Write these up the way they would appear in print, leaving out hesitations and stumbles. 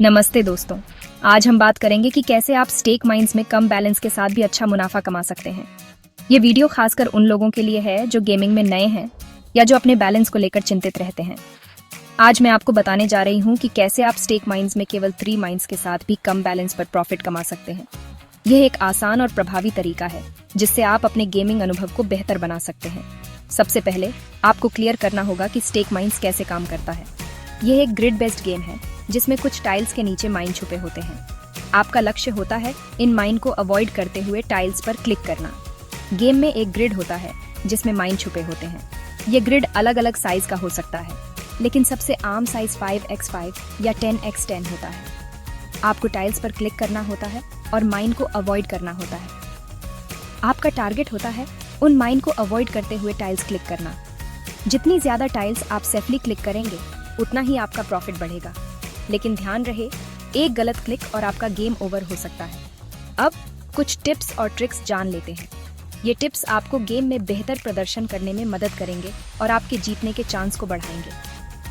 नमस्ते दोस्तों। आज हम बात करेंगे कि कैसे आप स्टेक माइंस में कम बैलेंस के साथ भी अच्छा मुनाफा कमा सकते हैं। ये वीडियो खासकर उन लोगों के लिए है जो गेमिंग में नए हैं या जो अपने बैलेंस को लेकर चिंतित रहते हैं। आज मैं आपको बताने जा रही हूँ कि कैसे आप स्टेक माइंस में केवल 3 माइंस के साथ भी कम बैलेंस पर प्रॉफिट कमा सकते हैं। यह एक आसान और प्रभावी तरीका है जिससे आप अपने गेमिंग अनुभव को बेहतर बना सकते हैं। सबसे पहले आपको क्लियर करना होगा कि स्टेक माइंस कैसे काम करता है। यह एक ग्रिड बेस्ड गेम है जिसमें कुछ टाइल्स के नीचे माइन छुपे होते हैं। आपका लक्ष्य होता है इन माइन को अवॉइड करते हुए टाइल्स पर क्लिक करना। गेम में एक ग्रिड होता है जिसमें माइन छुपे होते हैं। ये ग्रिड अलग अलग साइज का हो सकता है, लेकिन सबसे आम साइज 5x5 या 10x10 होता है। आपको टाइल्स पर क्लिक करना होता है और माइन को अवॉइड करना होता है। आपका टारगेट होता है उन माइन को अवॉइड करते हुए टाइल्स क्लिक करना। जितनी ज्यादा टाइल्स आप सेफली क्लिक करेंगे उतना ही आपका प्रॉफिट बढ़ेगा। लेकिन ध्यान रहे, एक गलत क्लिक और आपका गेम ओवर हो सकता है। अब कुछ टिप्स और ट्रिक्स जान लेते हैं। ये टिप्स आपको गेम में बेहतर प्रदर्शन करने में मदद करेंगे और आपके जीतने के चांस को बढ़ाएंगे।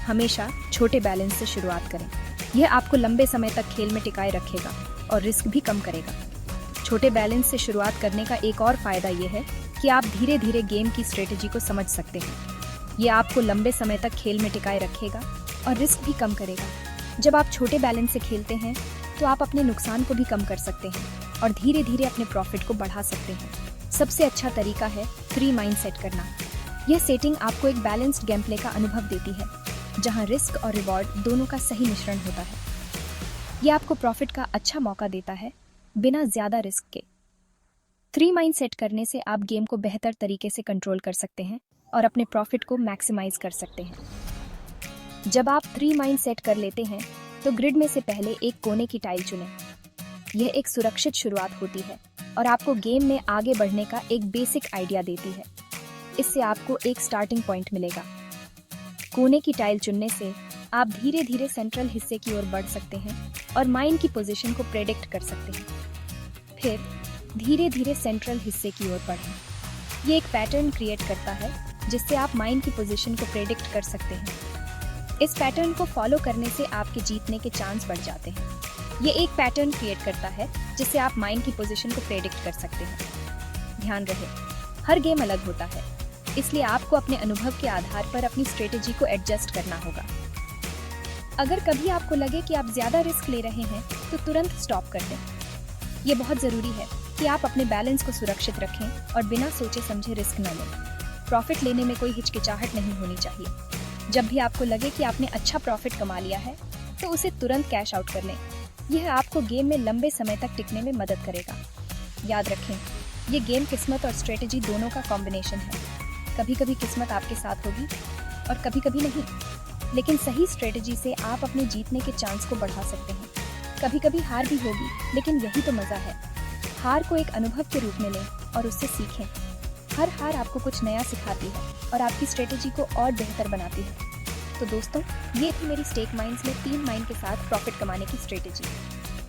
हमेशा छोटे बैलेंस से शुरुआत करें। यह आपको लंबे समय तक खेल में टिकाए रखेगा और रिस्क भी कम करेगा। छोटे बैलेंस से शुरुआत करने का एक और फायदा यह है कि आप धीरे धीरे गेम की स्ट्रेटेजी को समझ सकते हैं। यह आपको लंबे समय तक खेल में टिकाए रखेगा और रिस्क भी कम करेगा। जब आप छोटे बैलेंस से खेलते हैं तो आप अपने नुकसान को भी कम कर सकते हैं और धीरे धीरे अपने प्रॉफिट को बढ़ा सकते हैं। सबसे अच्छा तरीका है 3 माइंड सेट करना। यह सेटिंग आपको एक बैलेंस्ड गेम प्ले का अनुभव देती है, जहां रिस्क और रिवॉर्ड दोनों का सही मिश्रण होता है। यह आपको प्रॉफिट का अच्छा मौका देता है बिना ज्यादा रिस्क के। 3 माइंड सेट करने से आप गेम को बेहतर तरीके से कंट्रोल कर सकते हैं और अपने प्रॉफिट को मैक्सिमाइज कर सकते हैं। जब आप 3 माइंड सेट कर लेते हैं तो ग्रिड में से पहले एक कोने की टाइल चुनें। यह एक सुरक्षित शुरुआत होती है और आपको गेम में आगे बढ़ने का एक बेसिक आइडिया देती है। इससे आपको एक स्टार्टिंग पॉइंट मिलेगा। कोने की टाइल चुनने से आप धीरे धीरे सेंट्रल हिस्से की ओर बढ़ सकते हैं और माइंड की पोजीशन को प्रेडिक्ट कर सकते हैं। फिर धीरे धीरे सेंट्रल हिस्से की ओर बढ़ें। ये एक पैटर्न क्रिएट करता है जिससे आप माइंड की पोजीशन को प्रेडिक्ट कर सकते हैं। इस पैटर्न को फॉलो करने से आपके जीतने के चांस बढ़ जाते हैं। ये एक पैटर्न क्रिएट करता है जिससे आप माइंड की पोजीशन को प्रेडिक्ट कर सकते हैं। ध्यान रहे, हर गेम अलग होता है, इसलिए आपको अपने अनुभव के आधार पर अपनी स्ट्रेटेजी को एडजस्ट करना होगा। अगर कभी आपको लगे कि आप ज्यादा रिस्क ले रहे हैं तो तुरंत स्टॉप कर दें। ये बहुत जरूरी है कि आप अपने बैलेंस को सुरक्षित रखें और बिना सोचे समझे रिस्क न लें। प्रॉफिट लेने में कोई हिचकिचाहट नहीं होनी चाहिए। जब भी आपको लगे कि आपने अच्छा प्रॉफिट कमा लिया है तो उसे तुरंत कैश आउट कर लें। यह आपको गेम में लंबे समय तक टिकने में मदद करेगा। याद रखें, ये गेम किस्मत और स्ट्रेटेजी दोनों का कॉम्बिनेशन है। कभी कभी किस्मत आपके साथ होगी और कभी कभी नहीं, लेकिन सही स्ट्रेटेजी से आप अपने जीतने के चांस को बढ़ा सकते हैं। कभी कभी हार भी होगी, लेकिन यही तो मजा है। हार को एक अनुभव के रूप में लें और उससे सीखें। हर हार आपको कुछ नया सिखाती है और आपकी स्ट्रेटेजी को और बेहतर बनाती है। तो दोस्तों, ये थी मेरी स्टेक माइंस में 3 माइन के साथ प्रॉफिट कमाने की स्ट्रेटेजी।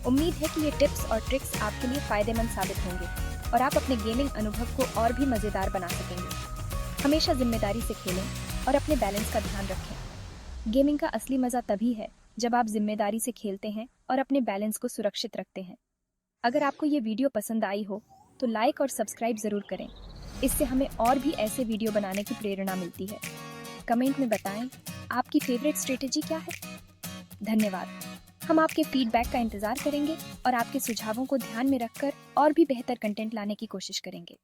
उम्मीद है कि ये टिप्स और ट्रिक्स आपके लिए फायदेमंद साबित होंगे और आप अपने गेमिंग अनुभव को और भी मजेदार बना सकेंगे। हमेशा जिम्मेदारी से खेलें और अपने बैलेंस का ध्यान रखें। गेमिंग का असली मजा तभी है जब आप जिम्मेदारी से खेलते हैं और अपने बैलेंस को सुरक्षित रखते हैं। अगर आपको ये वीडियो पसंद आई हो तो लाइक और सब्सक्राइब जरूर करें। इससे हमें और भी ऐसे वीडियो बनाने की प्रेरणा मिलती है। कमेंट में बताएं आपकी फेवरेट स्ट्रेटेजी क्या है। धन्यवाद। हम आपके फीडबैक का इंतजार करेंगे और आपके सुझावों को ध्यान में रखकर और भी बेहतर कंटेंट लाने की कोशिश करेंगे।